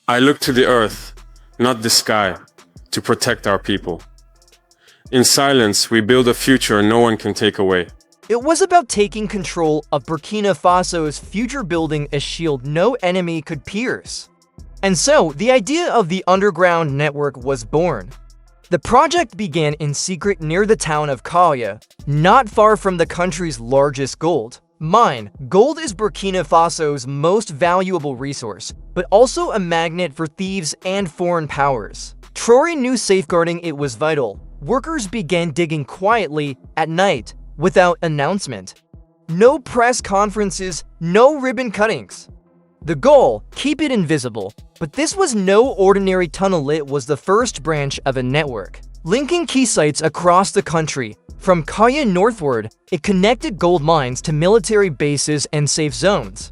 I look to the earth, not the sky, to protect our people. In silence, we build a future no one can take away. It was about taking control of Burkina Faso's future, building a shield no enemy could pierce. And so, the idea of the underground network was born. The project began in secret near the town of Kaya, not far from the country's largest gold mine. Gold is Burkina Faso's most valuable resource, but also a magnet for thieves and foreign powers. Traore knew safeguarding it was vital. Workers began digging quietly at night, without announcement. No press conferences, no ribbon cuttings. The goal, keep it invisible. But this was no ordinary tunnel, it was the first branch of a network. Linking key sites across the country, from Kaya northward, it connected gold mines to military bases and safe zones.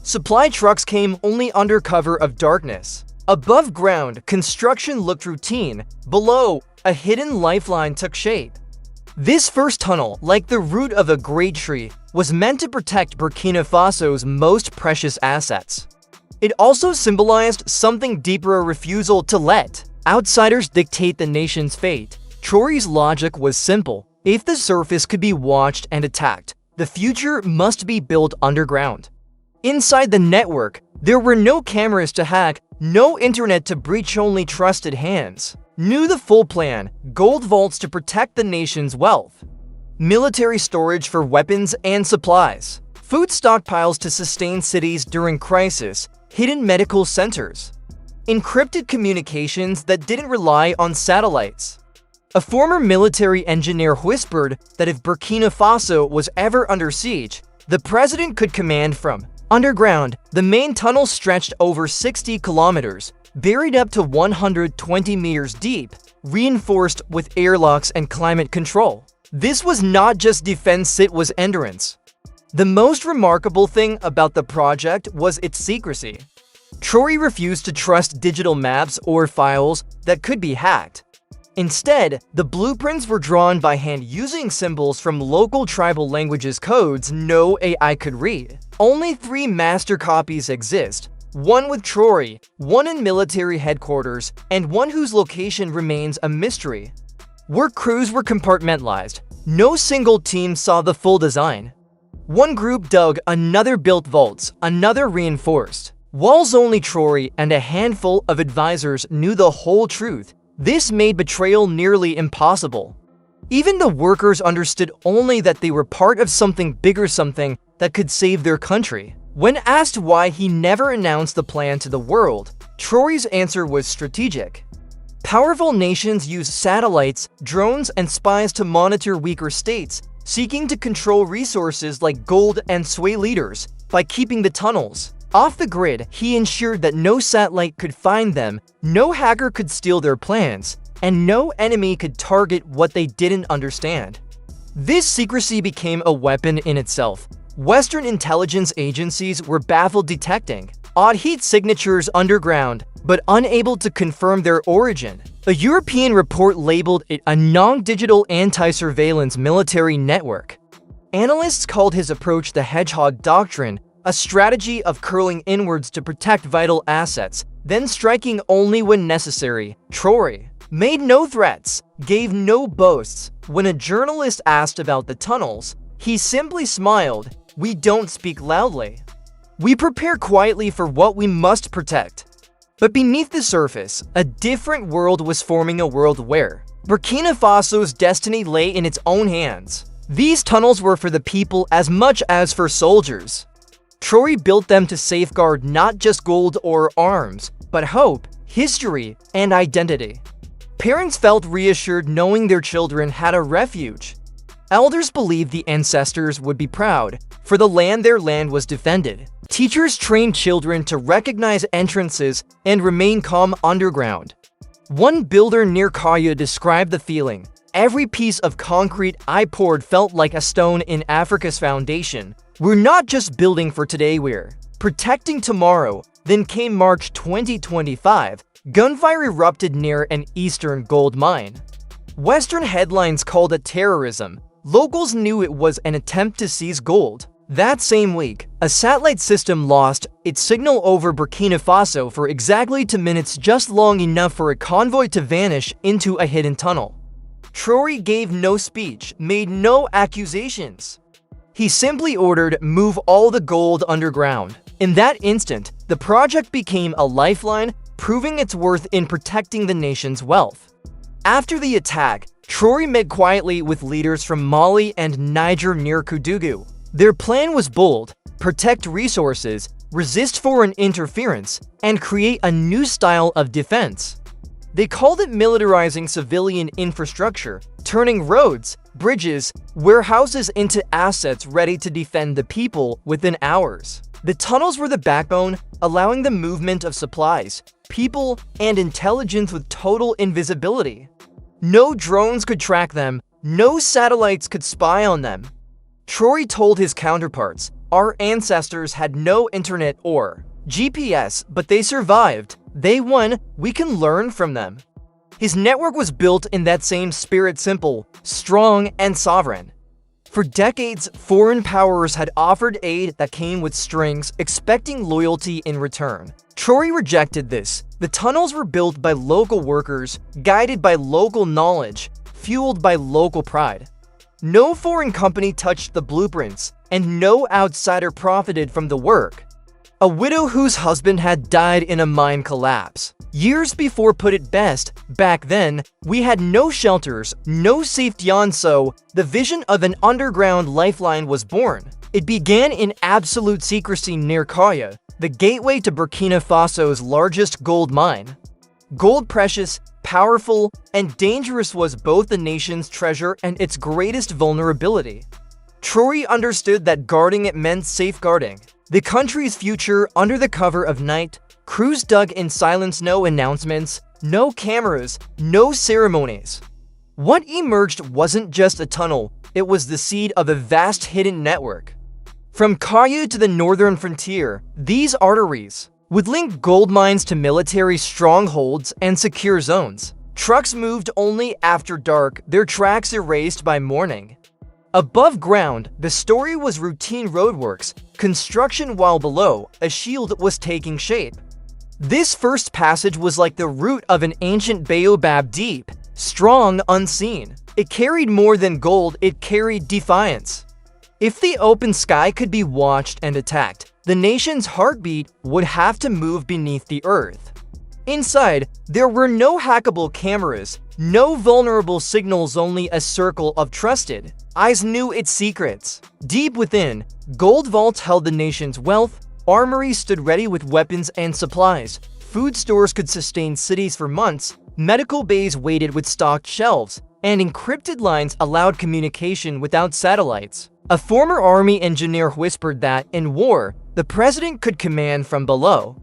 Supply trucks came only under cover of darkness. Above ground, construction looked routine. Below, a hidden lifeline took shape. This first tunnel, like the root of a great tree, was meant to protect Burkina Faso's most precious assets. It also symbolized something deeper: a refusal to let outsiders dictate the nation's fate. Traore's logic was simple. If the surface could be watched and attacked, the future must be built underground. Inside the network, there were no cameras to hack, no internet to breach, only trusted hands knew the full plan: gold vaults to protect the nation's wealth, military storage for weapons and supplies, food stockpiles to sustain cities during crisis, hidden medical centers, encrypted communications that didn't rely on satellites. A former military engineer whispered that if Burkina Faso was ever under siege, the president could command from underground. The main tunnel stretched over 60 kilometers, buried up to 120 meters deep, reinforced with airlocks and climate control. This was not just defense, it was endurance. The most remarkable thing about the project was its secrecy. Traore refused to trust digital maps or files that could be hacked. Instead, the blueprints were drawn by hand using symbols from local tribal languages, codes no AI could read. Only 3 master copies exist: one with Traore, one in military headquarters, and one whose location remains a mystery. Work crews were compartmentalized. No single team saw the full design. One group dug, another built vaults, another reinforced walls. Only Traore and a handful of advisors knew the whole truth. This made betrayal nearly impossible. Even the workers understood only that they were part of something bigger, something that could save their country. When asked why he never announced the plan to the world, Traore's answer was strategic. Powerful nations use satellites, drones, and spies to monitor weaker states, seeking to control resources like gold and sway leaders. By keeping the tunnels off the grid, he ensured that no satellite could find them, no hacker could steal their plans, and no enemy could target what they didn't understand. This secrecy became a weapon in itself. Western intelligence agencies were baffled detecting odd heat signatures underground, but unable to confirm their origin. A European report labeled it a non-digital anti-surveillance military network. Analysts called his approach the hedgehog doctrine, a strategy of curling inwards to protect vital assets, then striking only when necessary. Traore made no threats, gave no boasts. When a journalist asked about the tunnels, he simply smiled. We don't speak loudly. We prepare quietly for what we must protect. But beneath the surface, a different world was forming, a world where Burkina Faso's destiny lay in its own hands. These tunnels were for the people as much as for soldiers. Traore built them to safeguard not just gold or arms, but hope, history, and identity. Parents felt reassured knowing their children had a refuge. Elders believed the ancestors would be proud, for the land their land was defended. Teachers trained children to recognize entrances and remain calm underground. One builder near Kaya described the feeling. Every piece of concrete I poured felt like a stone in Africa's foundation. We're not just building for today, we're protecting tomorrow. Then came March 2025. Gunfire erupted near an eastern gold mine. Western headlines called it terrorism. Locals knew it was an attempt to seize gold. That same week, a satellite system lost its signal over Burkina Faso for exactly 2 minutes, just long enough for a convoy to vanish into a hidden tunnel. Traore gave no speech, made no accusations. He simply ordered, "Move all the gold underground." In that instant, the project became a lifeline, proving its worth in protecting the nation's wealth. After the attack, Traore met quietly with leaders from Mali and Niger near Koudougou. Their plan was bold: protect resources, resist foreign interference, and create a new style of defense. They called it militarizing civilian infrastructure, turning roads, bridges, warehouses into assets ready to defend the people within hours. The tunnels were the backbone, allowing the movement of supplies, people, and intelligence with total invisibility. No drones could track them, no satellites could spy on them. Traore told his counterparts, "Our ancestors had no internet or GPS, but they survived. They won. We can learn from them." His network was built in that same spirit: simple, strong, and sovereign. For decades, foreign powers had offered aid that came with strings, expecting loyalty in return. Traore rejected this. The tunnels were built by local workers, guided by local knowledge, fueled by local pride. No foreign company touched the blueprints, and no outsider profited from the work. A widow whose husband had died in a mine collapse. Years before put it best, back then, we had no shelters, no safety, so the vision of an underground lifeline was born. It began in absolute secrecy near Kaya, the gateway to Burkina Faso's largest gold mine. Gold, precious, powerful, and dangerous, was both the nation's treasure and its greatest vulnerability. Traore understood that guarding it meant safeguarding the country's future under the cover of night. Crews dug in silence, no announcements, no cameras, no ceremonies. What emerged wasn't just a tunnel, it was the seed of a vast hidden network. From Kaya to the northern frontier, these arteries would link gold mines to military strongholds and secure zones. Trucks moved only after dark, their tracks erased by morning. Above ground, the story was routine roadworks, construction, while below, a shield was taking shape. This first passage was like the root of an ancient baobab, deep, strong, unseen. It carried more than gold, it carried defiance. If the open sky could be watched and attacked, the nation's heartbeat would have to move beneath the earth. Inside, there were no hackable cameras, no vulnerable signals, only a circle of trusted eyes knew its secrets. Deep within, gold vaults held the nation's wealth, armories stood ready with weapons and supplies, food stores could sustain cities for months, medical bays waited with stocked shelves, and encrypted lines allowed communication without satellites. A former army engineer whispered that, in war, the president could command from below.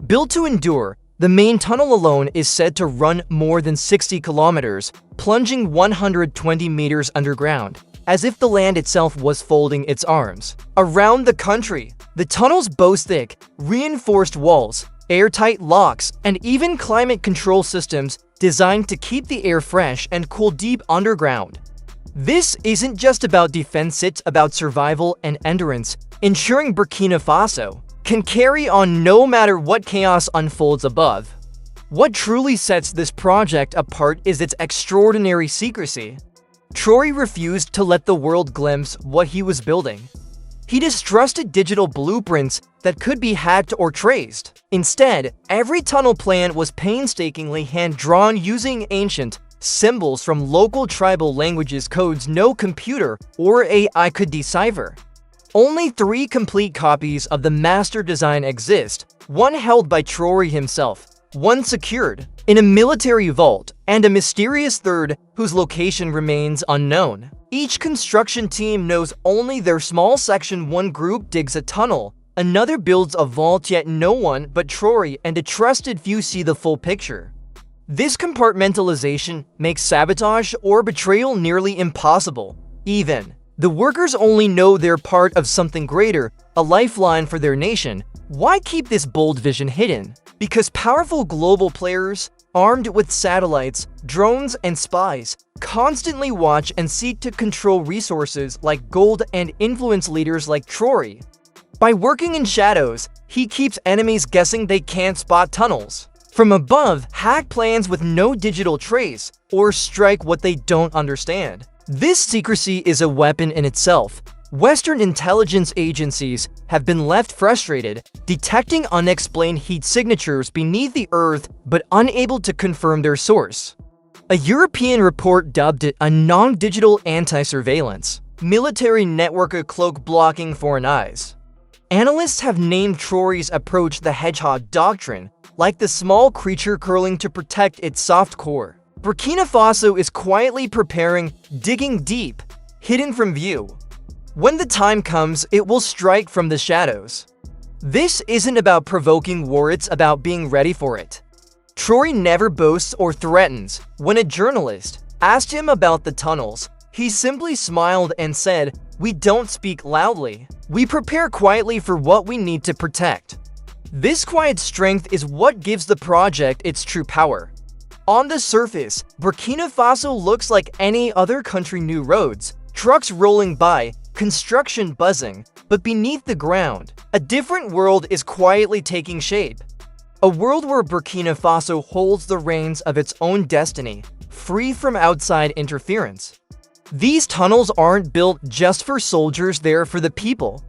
Built to endure, the main tunnel alone is said to run more than 60 kilometers, plunging 120 meters underground, as if the land itself was folding its arms. Around the country, the tunnels boast thick, reinforced walls, airtight locks, and even climate control systems designed to keep the air fresh and cool deep underground. This isn't just about defense, it's about survival and endurance, ensuring Burkina Faso can carry on no matter what chaos unfolds above. What truly sets this project apart is its extraordinary secrecy. Traore refused to let the world glimpse what he was building. He distrusted digital blueprints that could be hacked or traced. Instead, every tunnel plan was painstakingly hand-drawn using ancient symbols from local tribal languages, codes no computer or AI could decipher. Only 3 complete copies of the master design exist, one held by Traore himself, one secured in a military vault, and a mysterious third whose location remains unknown. Each construction team knows only their small section. One group digs a tunnel, another builds a vault, yet no one but Traore and a trusted few see the full picture. This compartmentalization makes sabotage or betrayal nearly impossible. Even the workers only know they're part of something greater, a lifeline for their nation. Why keep this bold vision hidden? Because powerful global players armed with satellites, drones, and spies, constantly watch and seek to control resources like gold and influence leaders like Traore. By working in shadows, he keeps enemies guessing they can't spot tunnels. From above, hack plans with no digital trace, or strike what they don't understand. This secrecy is a weapon in itself. Western intelligence agencies have been left frustrated, detecting unexplained heat signatures beneath the earth but unable to confirm their source. A European report dubbed it a non-digital anti-surveillance military network, a cloak blocking foreign eyes. Analysts have named Traore's approach the hedgehog doctrine, like the small creature curling to protect its soft core. Burkina Faso is quietly preparing, digging deep, hidden from view. When the time comes, it will strike from the shadows. This isn't about provoking war, it's about being ready for it. Traore never boasts or threatens. When a journalist asked him about the tunnels, he simply smiled and said, "We don't speak loudly. We prepare quietly for what we need to protect." This quiet strength is what gives the project its true power. On the surface, Burkina Faso looks like any other country: new roads, trucks rolling by, construction buzzing, but beneath the ground, a different world is quietly taking shape. A world where Burkina Faso holds the reins of its own destiny, free from outside interference. These tunnels aren't built just for soldiers, they're for the people.